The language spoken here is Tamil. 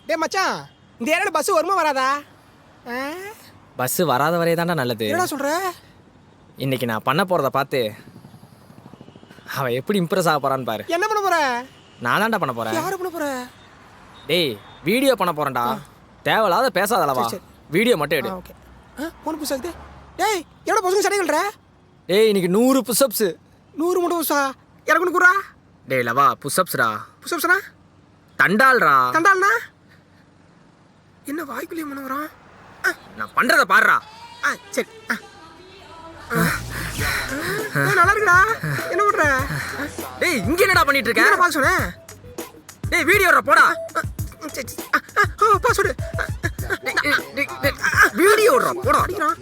டேய் மச்சான், இந்த ஏரியால பஸ் வருமா வராதா? பஸ் வராத வரையே தான்டா நல்லது. என்னடா சொல்ற? இன்னைக்கு நான் பண்ண போறத பார்த்து அவன் எப்படி இம்ப்ரெஸ் ஆக போறான்னு பாரு. என்ன பண்ண போற? நான் தான்டா பண்ண போறேன். யாரு பண்ண போற? டேய் வீடியோ பண்ண போறேன்டா. தேவையில்லாத பேசாதலவா. சரி. வீடியோ மட்டும் எடு. ஓகே. போன் புஷ் ஆகுது. டேய் எவ்வளோ பசங்க சடைகள்ற? டேய் இன்னைக்கு 100 புஷ்அப்ஸ். 100 மட்டும் புஷா? எனக்கு ஒன்று கூறா? டேய் லவா புஷ்அப்ஸ்டா. புஷப்ஸ்னா? தண்டால்ரா. தண்டால்னா? என்ன வாய்க்குள்ளேயே மன வரான்? நான் பண்றத பாருடா. சரி. நல்லா இருக்குடா. என்ன பண்ற? டேய் இங்க என்னடா பண்ணிட்டு இருக்க? என்ன பாஸ் சொன்னேன்? டேய் வீடியோ போடா. பாஸ்வேர்டு. வீடியோ போடா. அடிக்கிறான்.